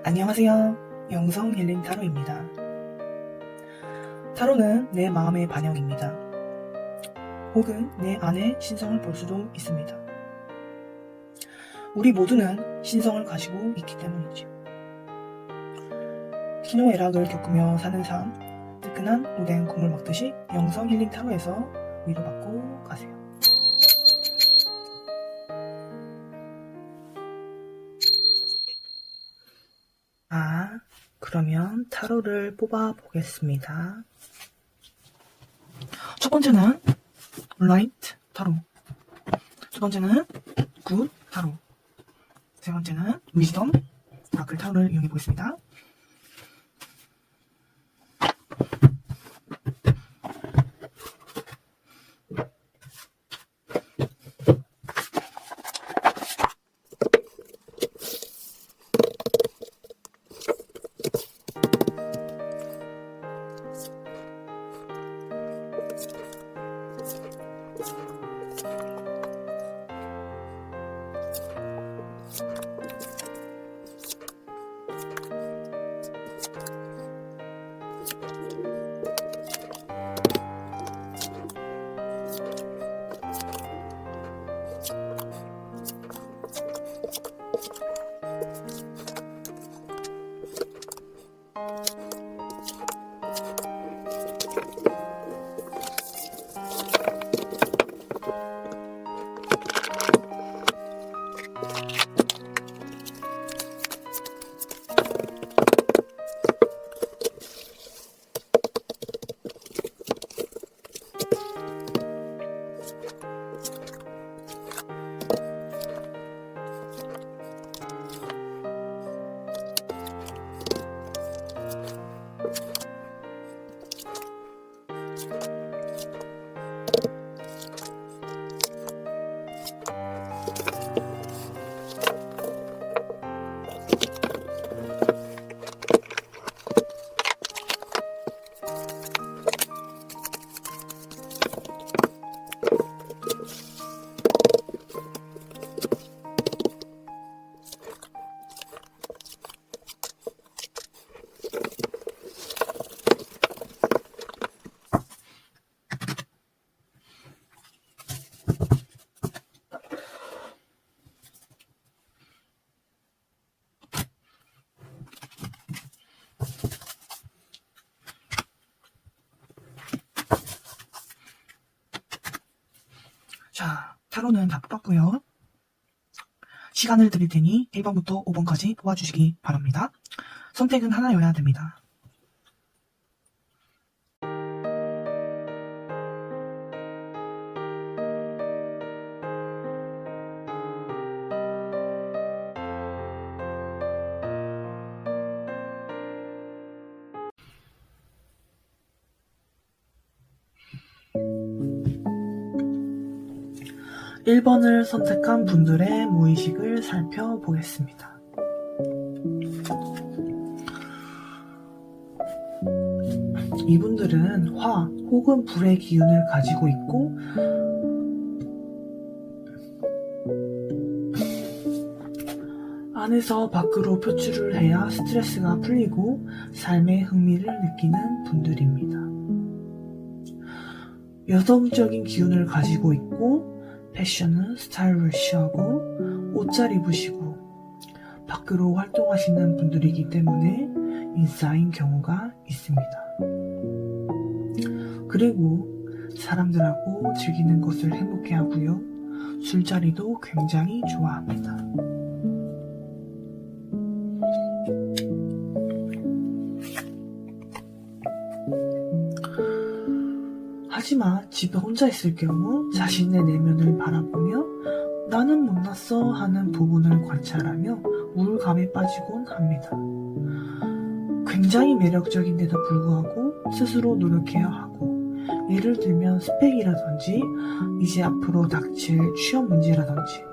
안녕하세요. 영성 힐링 타로입니다. 타로는 내 마음의 반영입니다. 혹은 내 안의 신성을 볼 수도 있습니다. 우리 모두는 신성을 가지고 있기 때문이죠. 희노애락을 겪으며 사는 삶, 뜨끈한 오뎅 국물 먹듯이 영성 힐링 타로에서 위로받고 가세요. 그러면 타로를 뽑아 보겠습니다. 첫 번째는 라이트 타로, 두 번째는 굿 타로, 세 번째는 위즈덤 오라클 타로를 이용해 보겠습니다. 자, 타로는 다 뽑았고요. 시간을 드릴 테니 1번부터 5번까지 뽑아주시기 바랍니다. 선택은 하나여야 됩니다. (1번을) 선택한 분들의 무의식을 살펴보겠습니다. 이분들은 화 혹은 불의 기운을 가지고 있고 안에서 밖으로 표출을 해야 스트레스가 풀리고 삶의 흥미를 느끼는 분들입니다. 여성적인 기운을 가지고 있고 패션은 스타일리시하고 옷 잘 입으시고 밖으로 활동하시는 분들이기 때문에 인싸인 경우가 있습니다. 그리고 사람들하고 즐기는 것을 행복해하고요. 술자리도 굉장히 좋아합니다. 하지만 집에 혼자 있을 경우 자신의 내면을 바라보며 나는 못났어 하는 부분을 관찰하며 우울감에 빠지곤 합니다. 굉장히 매력적인데도 불구하고 스스로 노력해야 하고, 예를 들면 스펙이라든지 이제 앞으로 닥칠 취업 문제라든지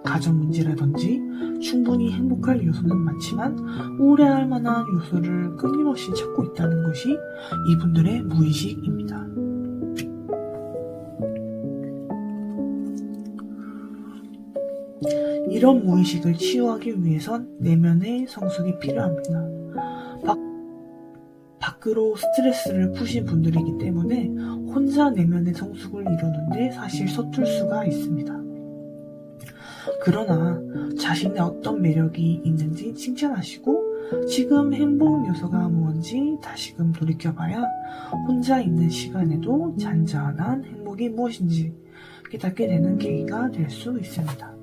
가정 문제라든지 충분히 행복할 요소는 많지만 우울해할 만한 요소를 끊임없이 찾고 있다는 것이 이분들의 무의식입니다. 이런 무의식을 치유하기 위해선 내면의 성숙이 필요합니다. 밖으로 스트레스를 푸신 분들이기 때문에 혼자 내면의 성숙을 이루는데 사실 서툴 수가 있습니다. 그러나 자신의 어떤 매력이 있는지 칭찬하시고 지금 행복 요소가 무엇인지 다시금 돌이켜봐야 혼자 있는 시간에도 잔잔한 행복이 무엇인지 깨닫게 되는 계기가 될 수 있습니다.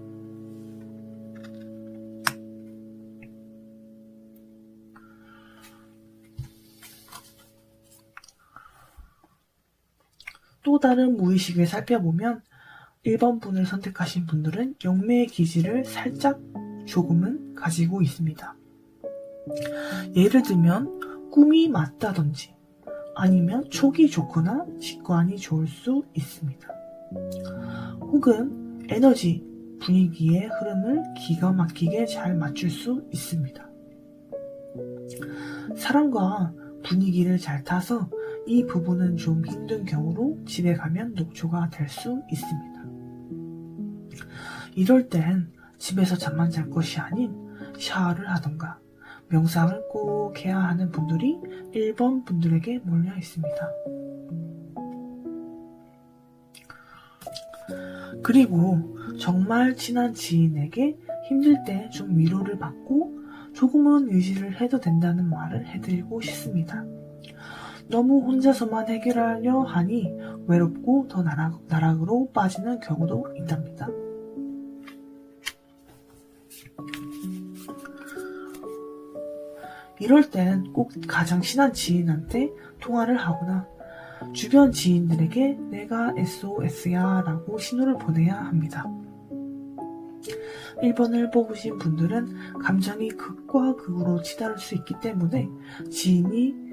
또 다른 무의식을 살펴보면 1번 분을 선택하신 분들은 영매의 기질을 살짝 조금은 가지고 있습니다. 예를 들면 꿈이 맞다든지 아니면 촉이 좋거나 직관이 좋을 수 있습니다. 혹은 에너지, 분위기의 흐름을 기가 막히게 잘 맞출 수 있습니다. 사람과 분위기를 잘 타서 이 부분은 좀 힘든 경우로 집에 가면 녹초가 될 수 있습니다. 이럴 땐 집에서 잠만 잘 것이 아닌 샤워를 하던가 명상을 꼭 해야 하는 분들이 1번 분들에게 몰려 있습니다. 그리고 정말 친한 지인에게 힘들 때 좀 위로를 받고 조금은 의지를 해도 된다는 말을 해드리고 싶습니다. 너무 혼자서만 해결하려 하니 외롭고 더 나락으로 빠지는 경우도 있답니다. 이럴 땐 꼭 가장 친한 지인한테 통화를 하거나 주변 지인들에게 내가 SOS야 라고 신호를 보내야 합니다. 1번을 뽑으신 분들은 감정이 극과 극으로 치달을 수 있기 때문에 지인이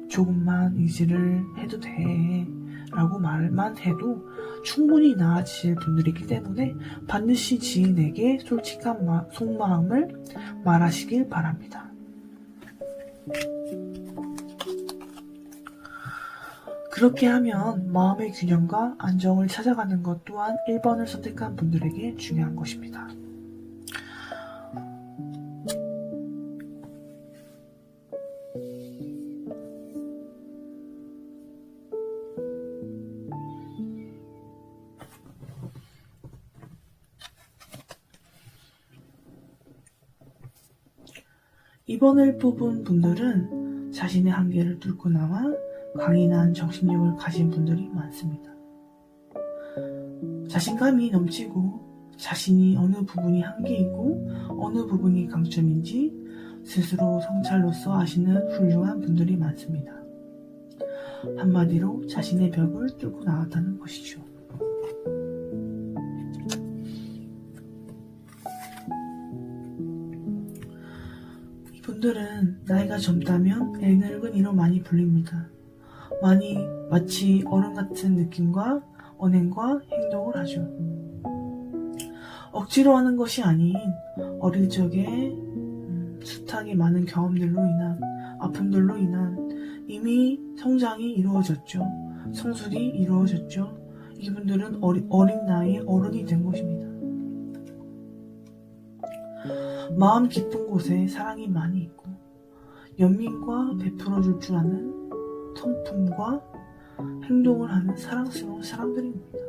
조금만 의지를 해도 돼 라고 말만 해도 충분히 나아지실 분들이기 때문에 반드시 지인에게 솔직한 속마음을 말하시길 바랍니다. 그렇게 하면 마음의 균형과 안정을 찾아가는 것 또한 1번을 선택한 분들에게 중요한 것입니다. 이번을 뽑은 분들은 자신의 한계를 뚫고 나와 강인한 정신력을 가진 분들이 많습니다. 자신감이 넘치고 자신이 어느 부분이 한계이고 어느 부분이 강점인지 스스로 성찰로서 아시는 훌륭한 분들이 많습니다. 한마디로 자신의 벽을 뚫고 나왔다는 것이죠. 이분들은 나이가 젊다면 애늙은이로 많이 불립니다. 마치 어른 같은 느낌과 언행과 행동을 하죠. 억지로 하는 것이 아닌 어릴 적에 숱하게 많은 경험들로 인한 아픔들로 인한 이미 성장이 이루어졌죠. 성숙이 이루어졌죠. 이분들은 어린 나이에 어른이 된 것입니다. 마음 깊은 곳에 사랑이 많이 있고 연민과 베풀어줄 줄 아는 성품과 행동을 하는 사랑스러운 사람들입니다.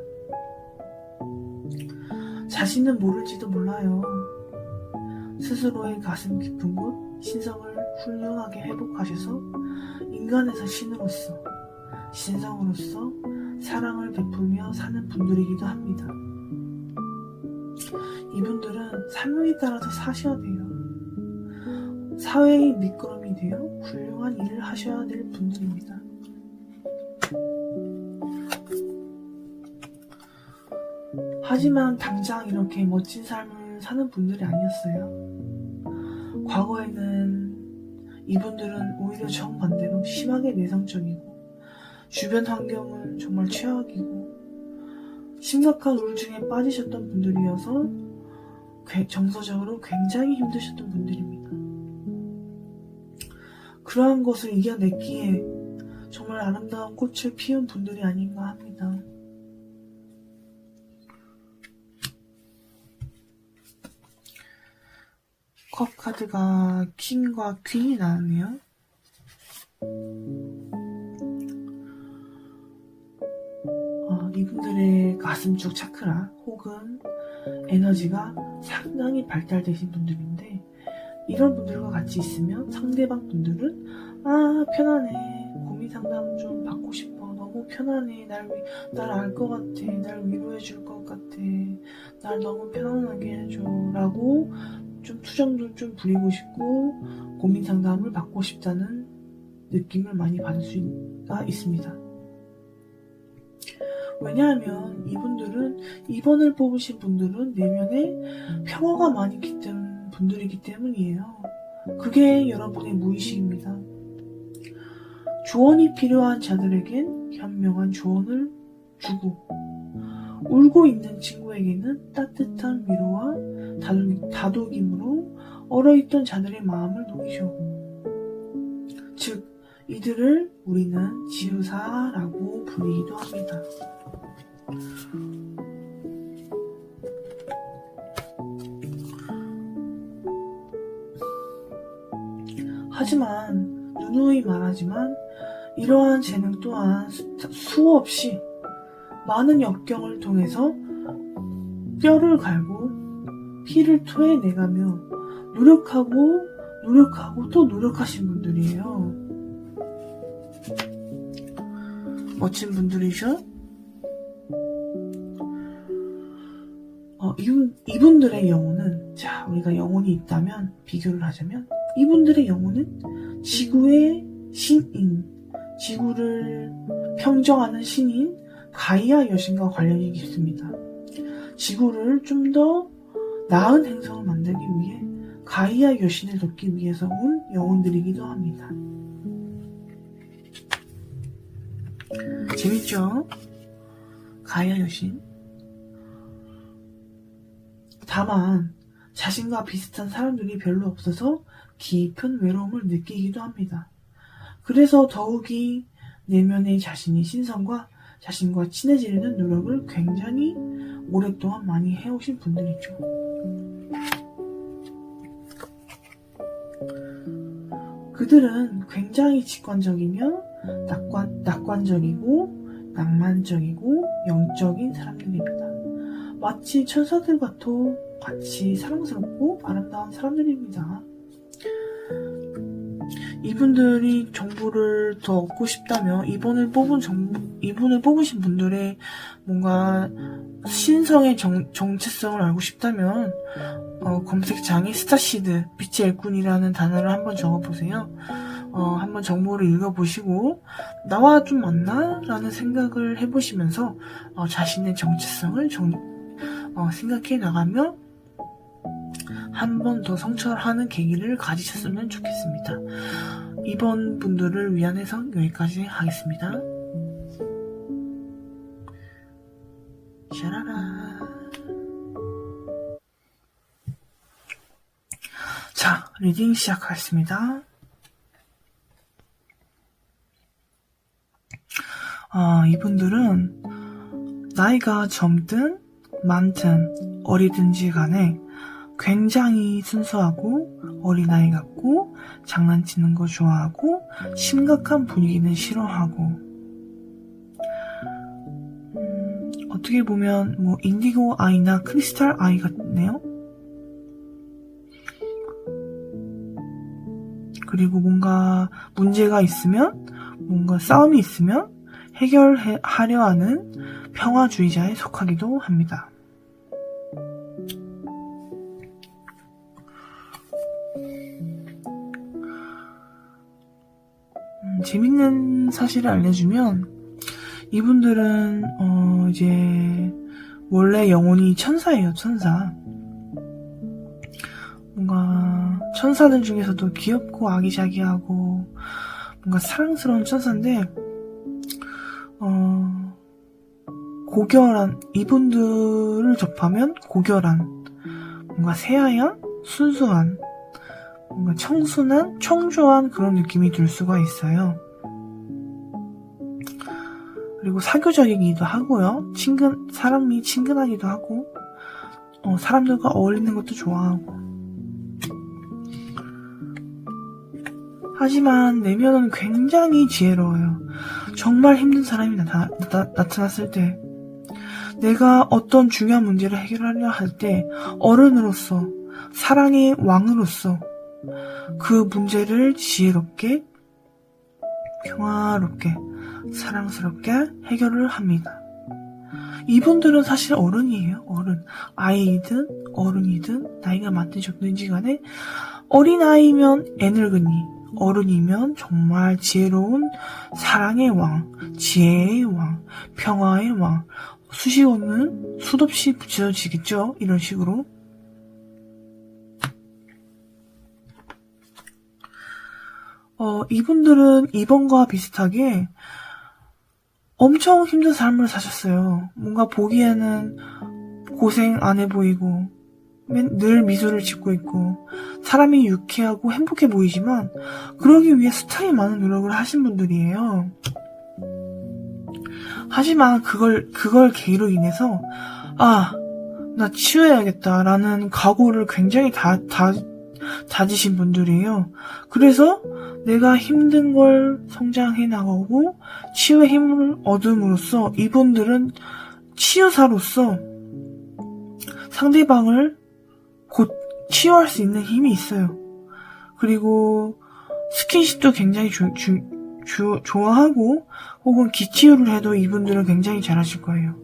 자신은 모를지도 몰라요. 스스로의 가슴 깊은 곳, 신성을 훌륭하게 회복하셔서 인간에서 신성으로서 사랑을 베풀며 사는 분들이기도 합니다. 이분들은 사명에 따라서 사셔야 돼요. 사회의 밑거름이 되어 훌륭한 일을 하셔야 될 분들입니다. 하지만 당장 이렇게 멋진 삶을 사는 분들이 아니었어요. 과거에는 이분들은 오히려 정반대로 심하게 내성적이고 주변 환경은 정말 최악이고 심각한 우울증에 빠지셨던 분들이어서 정서적으로 굉장히 힘드셨던 분들입니다. 그러한 것을 이겨냈기에 정말 아름다운 꽃을 피운 분들이 아닌가 합니다. 컵 카드가 킹과 퀸이 나왔네요. 이분들의 가슴 쪽 차크라 혹은 에너지가 상당히 발달되신 분들인데, 이런 분들과 같이 있으면 상대방 분들은 편하네, 고민 상담 좀 받고 싶어, 너무 편하네, 날 알 것 같아, 날 위로해 줄 것 같아, 날 너무 편안하게 해줘 라고 좀 투정도 좀 부리고 싶고 고민 상담을 받고 싶다는 느낌을 많이 받을 수가 있습니다. 왜냐하면 이분들은, 2번을 뽑으신 분들은 내면에 평화가 많이 깃든 분들이기 때문이에요. 그게 여러분의 무의식입니다. 조언이 필요한 자들에겐 현명한 조언을 주고, 울고 있는 친구에게는 따뜻한 위로와 다독임으로 얼어있던 자들의 마음을 녹이죠. 즉, 이들을 우리는 지우사라고 불리기도 합니다. 하지만 누누이 말하지만 이러한 재능 또한 수없이 많은 역경을 통해서 뼈를 갈고 피를 토해내가며 노력하고 또 노력하신 분들이에요. 멋진 분들이죠? 이분들의 영혼은, 자, 우리가 영혼이 있다면 비교를 하자면 이분들의 영혼은 지구의 신인, 지구를 평정하는 신인 가이아 여신과 관련이 깊습니다. 지구를 좀 더 나은 행성을 만들기 위해 가이아 여신을 돕기 위해서 온 영혼들이기도 합니다. 재밌죠? 가이아 여신. 다만 자신과 비슷한 사람들이 별로 없어서 깊은 외로움을 느끼기도 합니다. 그래서 더욱이 내면의 자신의 신성과 자신과 친해지려는 노력을 굉장히 오랫동안 많이 해오신 분들이죠. 그들은 굉장히 직관적이며 낙관적이고 낭만적이고 영적인 사람들입니다. 마치 천사들과도 같이 사랑스럽고 아름다운 사람들입니다. 이분들이 정보를 더 얻고 싶다면, 이분을 뽑으신 분들의 뭔가 신성의 정체성을 알고 싶다면 검색창에 스타시드, 빛의 일꾼이라는 단어를 한번 적어보세요. 한번 정보를 읽어보시고 나와 좀 맞나? 라는 생각을 해보시면서 자신의 정체성을 생각해 나가며 한 번 더 성찰하는 계기를 가지셨으면 좋겠습니다. 이번 분들을 위한 해석 여기까지 하겠습니다. 샤라라. 자, 리딩 시작하겠습니다. 이분들은 나이가 젊든 많든 어리든지 간에 굉장히 순수하고 어린아이 같고 장난치는 거 좋아하고 심각한 분위기는 싫어하고, 어떻게 보면 인디고 아이나 크리스탈 아이 같네요. 그리고 뭔가 문제가 있으면, 뭔가 싸움이 있으면 해결하려 하는 평화주의자에 속하기도 합니다. 재밌는 사실을 알려주면, 이분들은 이제 원래 영혼이 천사예요. 천사. 뭔가 천사들 중에서도 귀엽고 아기자기하고 뭔가 사랑스러운 천사인데, 고결한, 이분들을 접하면 고결한, 뭔가 새하얀, 순수한, 뭔가 청순한, 청조한 그런 느낌이 들 수가 있어요. 그리고 사교적이기도 하고요. 사람이 친근하기도 하고, 사람들과 어울리는 것도 좋아하고. 하지만 내면은 굉장히 지혜로워요. 정말 힘든 사람이 나타났을 때, 내가 어떤 중요한 문제를 해결하려 할 때 어른으로서, 사랑의 왕으로서 그 문제를 지혜롭게, 평화롭게, 사랑스럽게 해결을 합니다. 이분들은 사실 어른이에요. 어른. 아이든 어른이든 나이가 많든 적든지 간에 어린아이면 애늙은이, 어른이면 정말 지혜로운 사랑의 왕, 지혜의 왕, 평화의 왕, 수식어는 수없이 붙여지겠죠. 이런 식으로. 이분들은 이번과 비슷하게 엄청 힘든 삶을 사셨어요. 뭔가 보기에는 고생 안 해 보이고 늘 미소를 짓고 있고 사람이 유쾌하고 행복해 보이지만 그러기 위해 숱하게 많은 노력을 하신 분들이에요. 하지만 그걸 계기로 인해서 나 치유해야겠다라는 각오를 굉장히 다지신 분들이에요. 그래서 내가 힘든 걸 성장해 나가고 치유의 힘을 얻음으로써 이분들은 치유사로서 상대방을 곧 치유할 수 있는 힘이 있어요. 그리고 스킨십도 굉장히 좋아하고 혹은 기치유를 해도 이분들은 굉장히 잘하실 거예요.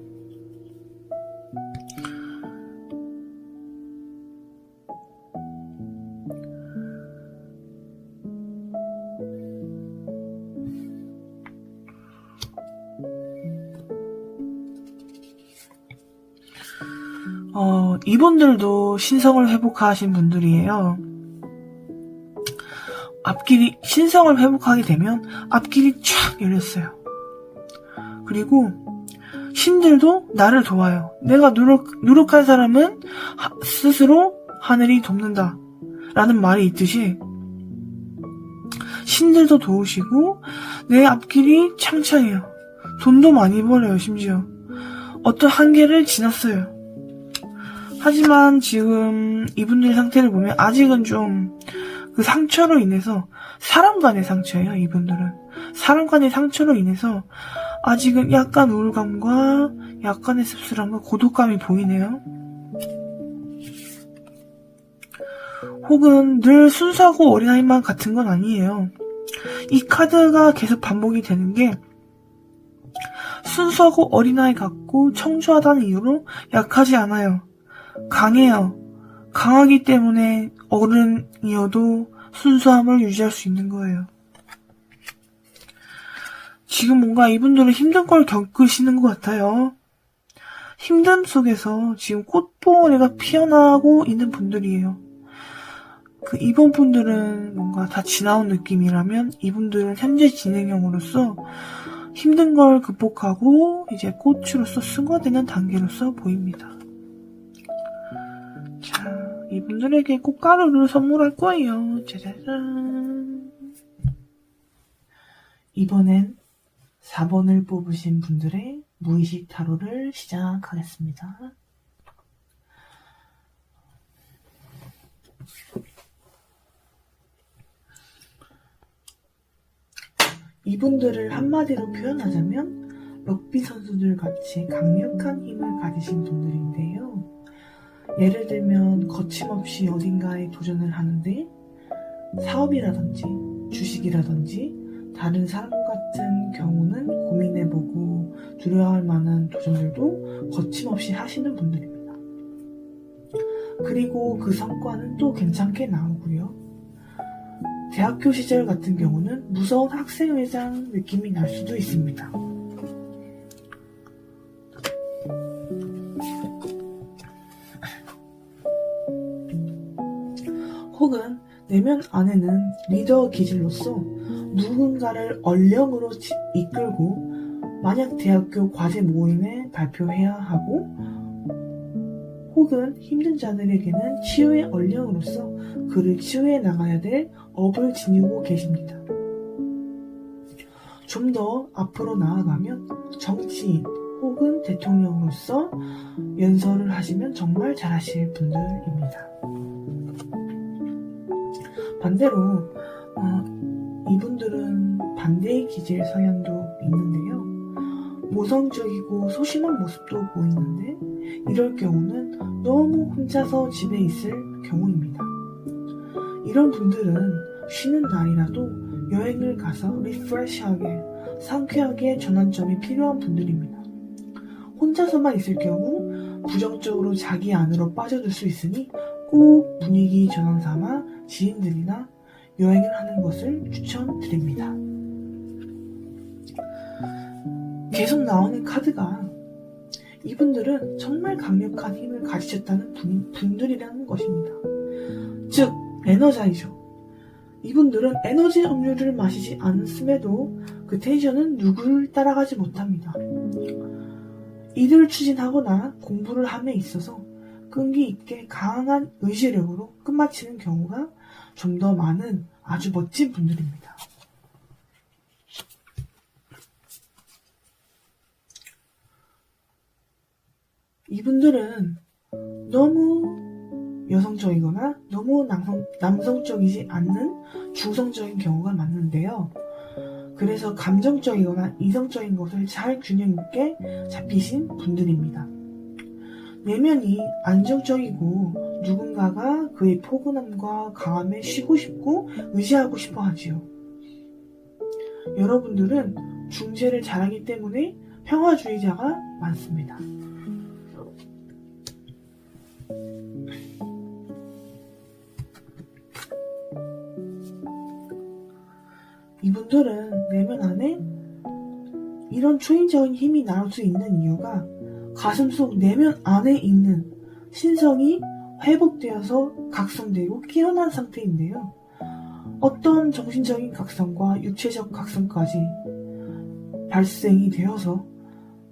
이분들도 신성을 회복하신 분들이에요. 신성을 회복하게 되면 앞길이 쫙 열렸어요. 그리고 신들도 나를 도와요. 내가 노력한 사람은 스스로 하늘이 돕는다 라는 말이 있듯이 신들도 도우시고 내 앞길이 창창해요. 돈도 많이 벌어요. 심지어 어떤 한계를 지났어요. 하지만 지금 이분들 상태를 보면 아직은 좀 그 상처로 인해서 사람 간의 상처예요. 이분들은 사람 간의 상처로 인해서 아직은 약간 우울감과 약간의 씁쓸함과 고독감이 보이네요. 혹은 늘 순수하고 어린아이만 같은 건 아니에요. 이 카드가 계속 반복이 되는 게 순수하고 어린아이 같고 청초하다는 이유로 약하지 않아요. 강해요. 강하기 때문에 어른이어도 순수함을 유지할 수 있는 거예요. 지금 뭔가 이분들은 힘든 걸 겪으시는 것 같아요. 힘듦 속에서 지금 꽃봉오리가 피어나고 있는 분들이에요. 이번 분들은 뭔가 다 지나온 느낌이라면 이분들은 현재 진행형으로서 힘든 걸 극복하고 이제 꽃으로서 승화되는 단계로서 보입니다. 자, 이분들에게 꽃가루를 선물할 거예요. 짜자잔. 이번엔 4번을 뽑으신 분들의 무의식 타로를 시작하겠습니다. 이분들을 한마디로 표현하자면 럭비 선수들 같이 강력한 힘을 가지신 분들인데요. 예를 들면 거침없이 어딘가에 도전을 하는데 사업이라든지 주식이라든지 다른 사람 같은 경우는 고민해보고 두려워할 만한 도전들도 거침없이 하시는 분들입니다. 그리고 그 성과는 또 괜찮게 나오고요. 대학교 시절 같은 경우는 무서운 학생회장 느낌이 날 수도 있습니다. 혹은 내면 안에는 리더 기질로서 누군가를 얼령으로 이끌고 만약 대학교 과제 모임에 발표해야 하고 혹은 힘든 자들에게는 치유의 얼령으로서 그를 치유해 나가야 될 업을 지니고 계십니다. 좀 더 앞으로 나아가면 정치인 혹은 대통령으로서 연설을 하시면 정말 잘하실 분들입니다. 반대로 이분들은 반대의 기질 성향도 있는데요. 모성적이고 소심한 모습도 보이는데 이럴 경우는 너무 혼자서 집에 있을 경우입니다. 이런 분들은 쉬는 날이라도 여행을 가서 리프레시하게, 상쾌하게 전환점이 필요한 분들입니다. 혼자서만 있을 경우 부정적으로 자기 안으로 빠져들 수 있으니 꼭 분위기 전환 삼아 지인들이나 여행을 하는 것을 추천드립니다. 계속 나오는 카드가 이분들은 정말 강력한 힘을 가지셨다는 분들이라는 것입니다. 즉, 에너자이죠. 이분들은 에너지 음료를 마시지 않았음에도 그 텐션은 누구를 따라가지 못합니다. 일을 추진하거나 공부를 함에 있어서 끈기 있게 강한 의지력으로 끝마치는 경우가 좀 더 많은 아주 멋진 분들입니다. 이분들은 너무 여성적이거나 너무 남성적이지 않는 중성적인 경우가 많은데요. 그래서 감정적이거나 이성적인 것을 잘 균형 있게 잡히신 분들입니다. 내면이 안정적이고 누군가가 그의 포근함과 강함에 쉬고 싶고 의지하고 싶어 하지요. 여러분들은 중재를 잘하기 때문에 평화주의자가 많습니다. 이분들은 내면 안에 이런 초인적인 힘이 나올 수 있는 이유가 가슴속 내면 안에 있는 신성이 회복되어서 각성되고 깨어난 상태인데요. 어떤 정신적인 각성과 육체적 각성까지 발생이 되어서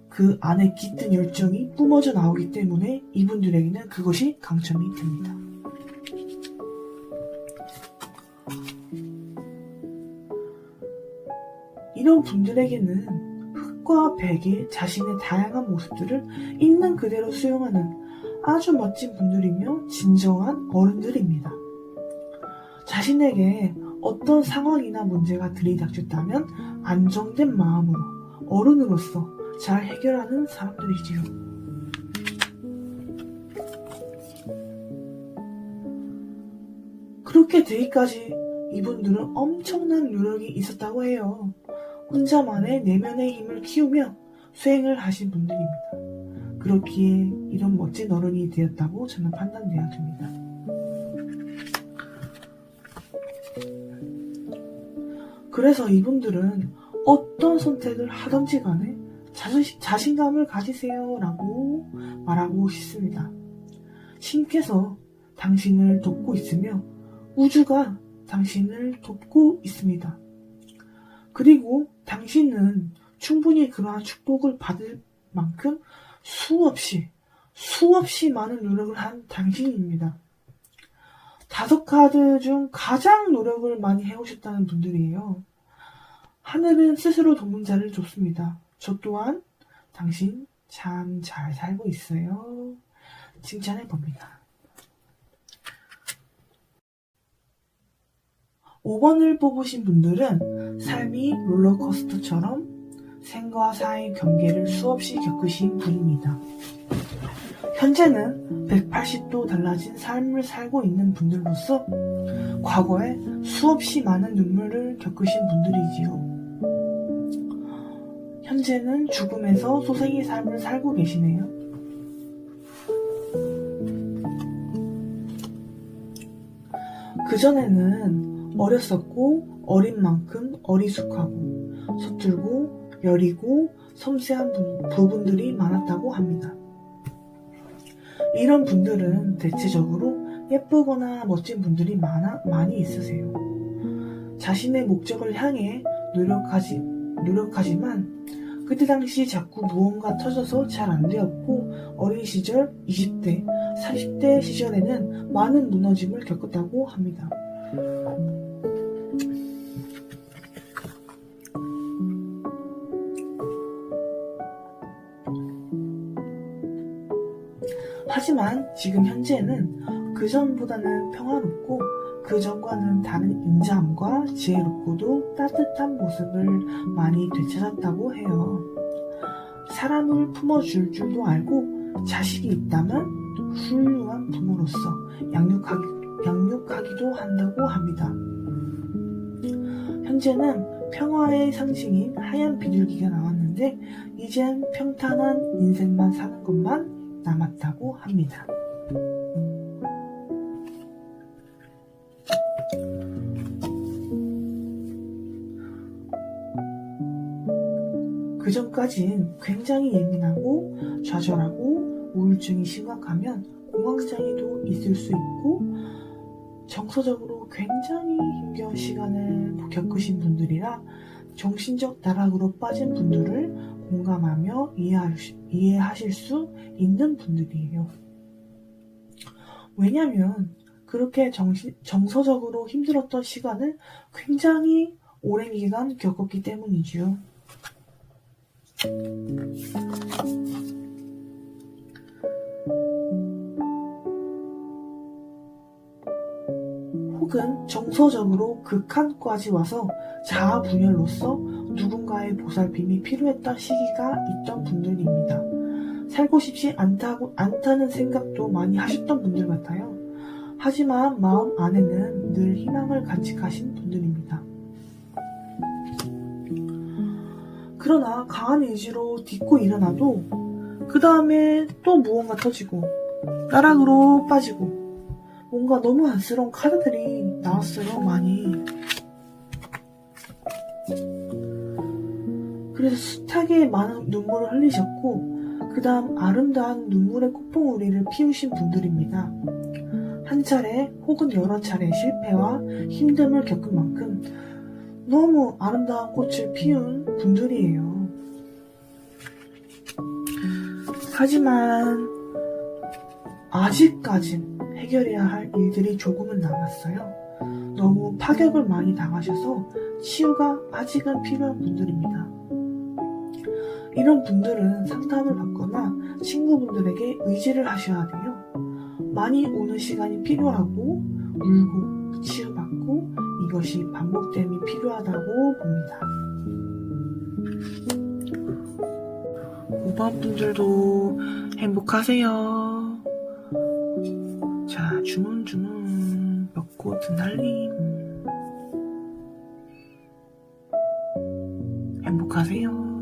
그 안에 깃든 열정이 뿜어져 나오기 때문에 이분들에게는 그것이 강점이 됩니다. 이런 분들에게는 흑과 백의 자신의 다양한 모습들을 있는 그대로 수용하는 아주 멋진 분들이며 진정한 어른들입니다. 자신에게 어떤 상황이나 문제가 들이닥쳤다면 안정된 마음으로 어른으로서 잘 해결하는 사람들이지요. 그렇게 되기까지 이분들은 엄청난 노력이 있었다고 해요. 혼자만의 내면의 힘을 키우며 수행을 하신 분들입니다. 그렇기에 이런 멋진 어른이 되었다고 저는 판단되어 듭니다. 그래서 이분들은 어떤 선택을 하든지 간에 자신감을 가지세요 라고 말하고 싶습니다. 신께서 당신을 돕고 있으며 우주가 당신을 돕고 있습니다. 그리고 당신은 충분히 그러한 축복을 받을 만큼 수없이 많은 노력을 한 당신입니다. 5카드 중 가장 노력을 많이 해오셨다는 분들이에요. 하늘은 스스로 돕는 자를 줬습니다. 저 또한 당신 참 잘 살고 있어요. 칭찬해 봅니다. 5번을 뽑으신 분들은 삶이 롤러코스터처럼 생과 사의 경계를 수없이 겪으신 분입니다. 현재는 180도 달라진 삶을 살고 있는 분들로서 과거에 수없이 많은 눈물을 겪으신 분들이지요. 현재는 죽음에서 소생의 삶을 살고 계시네요. 그전에는 어렸었고 어린 만큼 어리숙하고 서툴고 여리고 섬세한 부분들이 많았다고 합니다. 이런 분들은 대체적으로 예쁘거나 멋진 분들이 많이 있으세요. 자신의 목적을 향해 노력하지만 그때 당시 자꾸 무언가 터져서 잘 안 되었고 어린 시절 20대, 30대 시절에는 많은 무너짐을 겪었다고 합니다. 하지만 지금 현재는 그전보다는 평화롭고 그전과는 다른 인자함과 지혜롭고도 따뜻한 모습을 많이 되찾았다고 해요. 사람을 품어줄 줄도 알고 자식이 있다면 훌륭한 부모로서 양육하기도 한다고 합니다. 현재는 평화의 상징인 하얀 비둘기가 나왔는데 이젠 평탄한 인생만 사는 것만 남았다고 합니다. 그전까진 굉장히 예민하고 좌절하고 우울증이 심각하면 공황장애도 있을 수 있고 정서적으로 굉장히 힘겨운 시간을 겪으신 분들이라 정신적 나락으로 빠진 분들을 공감하며 이해하실 수 있는 분들이에요. 왜냐하면 그렇게 정서적으로 힘들었던 시간을 굉장히 오랜 기간 겪었기 때문이지요. 혹은 정서적으로 극한까지 와서 자아분열로서 누군가의 보살핌이 필요했던 시기가 있던 분들입니다. 살고 싶지 않다는 생각도 많이 하셨던 분들 같아요. 하지만 마음 안에는 늘 희망을 간직하신 분들입니다. 그러나 강한 의지로 딛고 일어나도 그 다음에 또 무언가 터지고 나락으로 빠지고 뭔가 너무 안쓰러운 카드들이 나왔어요. 많이. 그래서 숱하게 많은 눈물을 흘리셨고 그 다음 아름다운 눈물의 꽃봉오리를 피우신 분들입니다. 한 차례 혹은 여러 차례 실패와 힘듦을 겪은 만큼 너무 아름다운 꽃을 피운 분들이에요. 하지만 아직까진 해결해야 할 일들이 조금은 남았어요. 너무 파격을 많이 당하셔서 치유가 아직은 필요한 분들입니다. 이런 분들은 상담을 받거나 친구분들에게 의지를 하셔야 돼요. 많이 오는 시간이 필요하고 울고 치유받고 이것이 반복됨이 필요하다고 봅니다. 5번 분들도 행복하세요. 자, 주문주문 벚꽃 날림 행복하세요.